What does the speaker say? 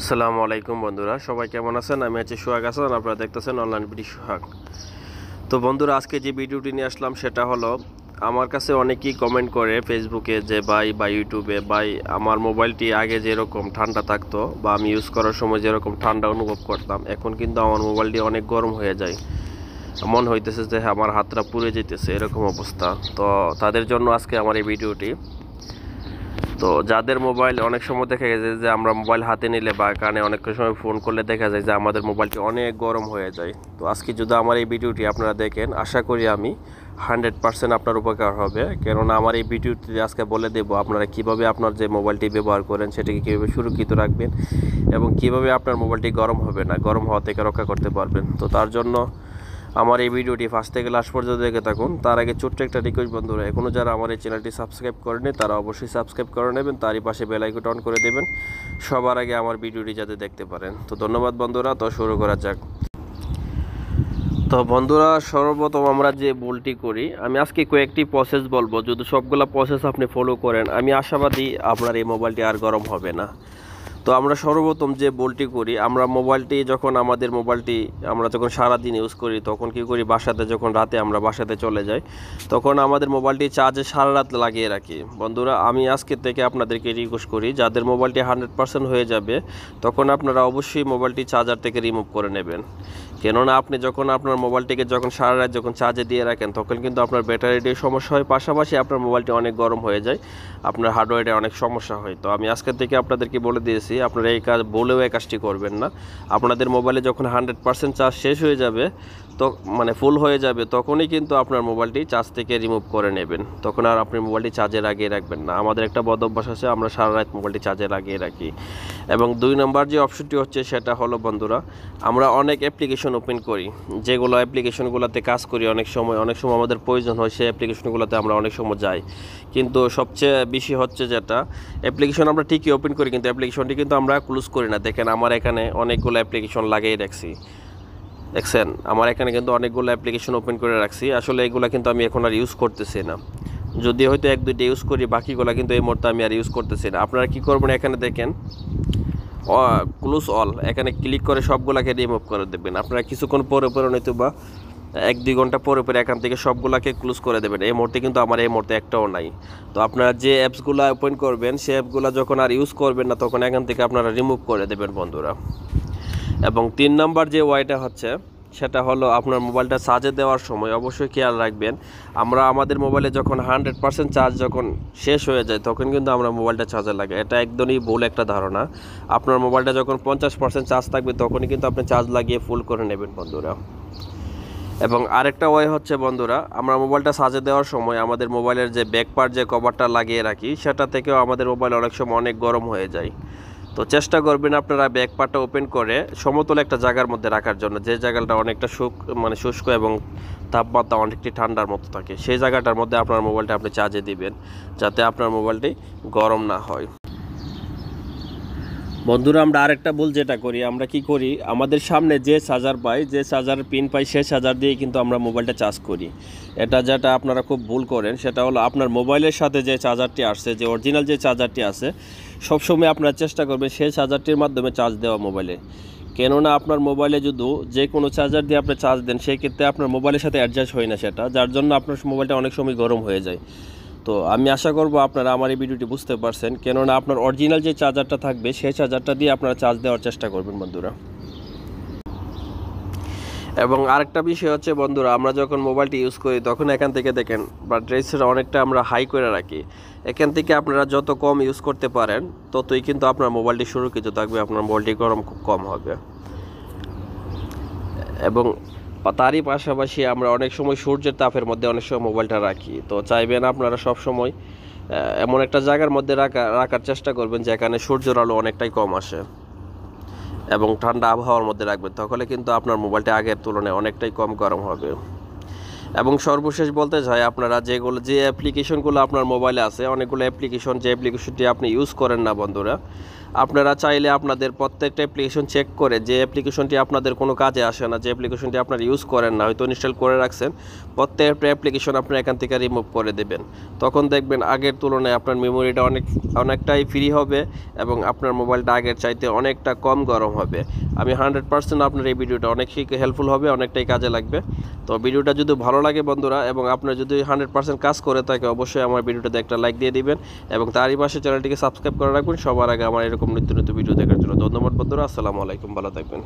আসসালামু আলাইকুম বন্ধুরা, সবাই কেমন আছেন? আমি আছি সোহাগ হাসান, আপনারা দেখতেছেন অনলাইন ভিডিও সোহাগ। তো বন্ধুরা, আজকে যে ভিডিওটি নিয়ে আসলাম সেটা হলো, আমার কাছে অনেকেই কমেন্ট করে ফেসবুকে যে ভাই বা ইউটিউবে, ভাই আমার মোবাইলটি আগে যেরকম ঠান্ডা থাকতো বা আমি ইউজ করার সময় যেরকম ঠান্ডা অনুভব করতাম, এখন কিন্তু আমার মোবাইলটি অনেক গরম হয়ে যায়। মন হইতেছে যে আমার হাতটা পুড়ে যেতেছে, এরকম অবস্থা। তো তাদের জন্য আজকে আমার এই ভিডিওটি। তো যাদের মোবাইল অনেক সময় দেখা গেছে যে আমরা মোবাইল হাতে নিলে বা কানে অনেক সময় ফোন করলে দেখা যায় যে আমাদের মোবাইলটি অনেক গরম হয়ে যায়। তো আজকে যদি আমার এই ভিডিওটি আপনারা দেখেন, আশা করি আমি 100% আপনার উপকার হবে। কেননা আমার এই ভিডিওটি আজকে বলে দেব আপনারা কিভাবে আপনার যে মোবাইলটি ব্যবহার করেন সেটাকে কীভাবে সুরক্ষিত রাখবেন এবং কিভাবে আপনার মোবাইলটি গরম হবে না, গরম হওয়া থেকে রক্ষা করতে পারবেন। তো তার জন্য আমার এই ভিডিওটি ফার্স্ট থেকে লাস্ট পর্যন্ত দেখে থাকুন। তার আগে ছোট্ট একটা রিকোয়েস্ট বন্ধুরা, এখনও যারা আমার এই চ্যানেলটি সাবস্ক্রাইব করেনি তারা অবশ্যই সাবস্ক্রাইব করে নেবেন, তারই পাশে বেল আইকনটা অন করে দেবেন সবার আগে আমার ভিডিওটি যাতে দেখতে পারেন। তো ধন্যবাদ বন্ধুরা, তো শুরু করা যাক। তো বন্ধুরা, সর্বপ্রথম আমরা যে ভুলটি করি, আমি আজকে কয়েকটি প্রসেস বলবো, যদি সবগুলা প্রসেস আপনি ফলো করেন আমি আশাবাদী আপনার এই মোবাইলটি আর গরম হবে না। তো আমরা সর্বপ্রথম যে ভুলটি করি, আমরা মোবাইলটি যখন আমরা যখন সারাদিন ইউজ করি, তখন কি করি, যখন রাতে আমরা বাসাতে চলে যাই, তখন আমাদের মোবাইলটি চার্জে সারা রাত লাগিয়ে রাখি। বন্ধুরা, আমি আজকে থেকে আপনাদেরকে রিকোয়েস্ট করি, যাদের মোবাইলটি 100% হয়ে যাবে তখন আপনারা অবশ্যই মোবাইলটি চার্জার থেকে রিমুভ করে নেবেন। কেননা আপনি যখন আপনার মোবাইলটিকে সারা রাত চার্জে দিয়ে রাখেন, তখন কিন্তু আপনার ব্যাটারিটির সমস্যা হয়, পাশাপাশি আপনার মোবাইলটি অনেক গরম হয়ে যায়, আপনার হার্ডওয়্যারে অনেক সমস্যা হয়। তো আমি আজকে থেকে আপনাদেরকে বলে দিয়েছি, আপনারা এই কাজটি করবেন না। আপনাদের মোবাইলে যখন 100% চার্জ শেষ হয়ে যাবে, তো ফুল হয়ে যাবে, তখনই কিন্তু আপনার মোবাইলটি চার্জ থেকে রিমুভ করে নেবেন। তখন আর আপনি মোবাইলটি চার্জে লাগিয়ে রাখবেন না। আমাদের একটা বদ অভ্যাস আছে, আমরা সারা রাত মোবাইলটি চার্জে লাগিয়ে রাখি। এবং 2 নম্বর যে অপশনটি হচ্ছে সেটা হলো বন্ধুরা, আমরা অনেক অ্যাপ্লিকেশন ওপেন করি, যেগুলো অ্যাপ্লিকেশনগুলোতে কাজ করি, অনেক সময় আমাদের প্রয়োজন হয়, সেই অ্যাপ্লিকেশনগুলোতে আমরা অনেক সময় যাই। কিন্তু সবচেয়ে বেশি হচ্ছে যেটা, অ্যাপ্লিকেশন আমরা ঠিকই ওপেন করি কিন্তু অ্যাপ্লিকেশনটি কিন্তু আমরা ক্লোজ করি না। দেখেন আমার এখানে অনেকগুলো অ্যাপ্লিকেশন লাগিয়ে রাখছি, দেখছেন আমার এখানে কিন্তু অনেকগুলো অ্যাপ্লিকেশন ওপেন করে রাখছি। আসলে এগুলো কিন্তু আমি এখন আর ইউজ করতেছি না, যদি হয়তো 1-2টা ইউজ করি, বাকিগুলো কিন্তু এই মুহূর্তে আমি আর ইউজ করতেছি না। আপনারা কী করবেন, এখানে দেখেন ক্লোজ অল, এখানে ক্লিক করে সবগুলাকে রিমুভ করে দেবেন। আপনারা কিছুক্ষণ পরে নয়তো বা 1-2 ঘন্টা পরে এখান থেকে সবগুলাকে ক্লোজ করে দেবেন। এই মুহূর্তে কিন্তু আমার এই মুহূর্তে একটাও নাই। তো আপনারা যে অ্যাপসগুলো ওপেন করবেন, সেই অ্যাপগুলো যখন আর ইউজ করবেন না, তখন এখান থেকে আপনারা রিমুভ করে দেবেন বন্ধুরা। এবং 3 নম্বর যে ওয়াইটা হচ্ছে সেটা হলো, আপনার মোবাইলটা চার্জে দেওয়ার সময় অবশ্যই খেয়াল রাখবেন, আমাদের মোবাইলে যখন 100% চার্জ যখন শেষ হয়ে যায়, তখন কিন্তু আমরা মোবাইলটা চার্জে লাগাই। এটা একদমই ভুল একটা ধারণা। আপনার মোবাইলটা যখন 50% চার্জ থাকবে, তখনই কিন্তু আপনি চার্জ লাগিয়ে ফুল করে নেবেন বন্ধুরা। এবং আরেকটা ওয়ে হচ্ছে বন্ধুরা, আমরা মোবাইলটা চার্জে দেওয়ার সময় আমাদের মোবাইলের যে ব্যাক পার্ট যে কভারটা লাগিয়ে রাখি, সেটা থেকেও আমাদের মোবাইল অনেক সময় অনেক গরম হয়ে যায়। তো চেষ্টা করবেন আপনারা ব্যাক পার্টটা ওপেন করে সমতল একটা জায়গার মধ্যে রাখার জন্য, যে জায়গাটা অনেকটা শুষ্ক এবং তাপমাত্রা অনেকটি ঠান্ডার মতো থাকে, সেই জায়গাটার মধ্যে আপনার মোবাইলটা আপনি চার্জে দিবেন, যাতে আপনার মোবাইলটি গরম না হয়। বন্ধুরা, আমরা আরেকটা ভুল যেটা করি, আমরা কি করি, আমাদের সামনে যে চার্জার পাই, যে চার্জার পিন পাই, সেই চার্জার দিয়ে কিন্তু আমরা মোবাইলটা চার্জ করি। যেটা আপনারা খুব ভুল করেন, সেটা হলো আপনার মোবাইলের সাথে যে চার্জারটি আসছে, যে অরিজিনাল যে চার্জারটি আছে, সবসময় আপনারা চেষ্টা করবেন সেই চার্জারটির মাধ্যমে চার্জ দেওয়া মোবাইলে। কেননা আপনার মোবাইলে যদি যে কোনো চার্জার দিয়ে আপনি চার্জ দেন, সেই ক্ষেত্রে আপনার মোবাইলের সাথে অ্যাডজাস্ট হয় না সেটা, যার জন্য আপনার মোবাইলটা অনেক সময় গরম হয়ে যায়। তো আমি আশা করব আপনারা আমার এই ভিডিওটি বুঝতে পারছেন। কেননা আপনার অরিজিনাল যে চার্জারটা থাকবে, সেই চার্জারটা দিয়ে আপনারা চার্জ দেওয়ার চেষ্টা করবেন বন্ধুরা। এবং আরেকটা বিষয় হচ্ছে বন্ধুরা, আমরা যখন মোবাইলটি ইউজ করি, তখন এখান থেকে দেখেন ব্যাটারিটা অনেকটা আমরা হাই করে রাখি। এখান থেকে আপনারা যত কম ইউজ করতে পারেন, ততই কিন্তু আপনার মোবাইলটি সুরক্ষিত থাকবে, আপনার মোবাইলটি গরম খুব কম হবে। এবং তারই পাশাপাশি আমরা অনেক সময় সূর্যের তাপের মধ্যে অনেক সময় মোবাইলটা রাখি। তো চাইবেন আপনারা সব সময় এমন একটা জায়গার মধ্যে রাখার চেষ্টা করবেন যেখানে সূর্যের আলো অনেকটাই কম আসে, এবং ঠান্ডা আবহাওয়ার মধ্যে রাখবেন, তাহলে কিন্তু আপনার মোবাইলটা আগের তুলনায় অনেকটাই কম গরম হবে। এবং সর্বশেষ বলতে চাই, আপনারা যে অ্যাপ্লিকেশনগুলো আপনার মোবাইলে আছে, অনেকগুলো অ্যাপ্লিকেশন, যে অ্যাপ্লিকেশনটি আপনি ইউজ করেন না বন্ধুরা, আপনারা চাইলে আপনাদের প্রত্যেকটা অ্যাপ্লিকেশন চেক করে যে অ্যাপ্লিকেশনটি আপনাদের কোনো কাজে আসে না, যে অ্যাপ্লিকেশনটি আপনারা ইউজ করেন না, হয়তো ইনস্টল করে রাখছেন, প্রত্যেকটা অ্যাপ্লিকেশন আপনি এখান থেকে রিমুভ করে দেবেন। তখন দেখবেন আগের তুলনায় আপনার মেমোরিটা অনেকটাই ফ্রি হবে এবং আপনার মোবাইলটা আগের চাইতে অনেকটা কম গরম হবে। আমি 100% আপনার এই ভিডিওটা অনেকই হেল্পফুল হবে, অনেকটাই কাজে লাগবে। তো ভিডিওটা যদি ভালো লাগে বন্ধুরা এবং আপনার যদি 100% কাজ করে থাকে, অবশ্যই আমার ভিডিওটাতে একটা লাইক দিয়ে দিবেন এবং তারই পাশে চ্যানেলটিকে সাবস্ক্রাইব করে রাখবেন সবার আগে আমার এরকম নিত্য নতুন ভিডিও দেখার জন্য। ধন্যবাদ বন্ধুরা, আসসালামু আলাইকুম, ভালো থাকবেন।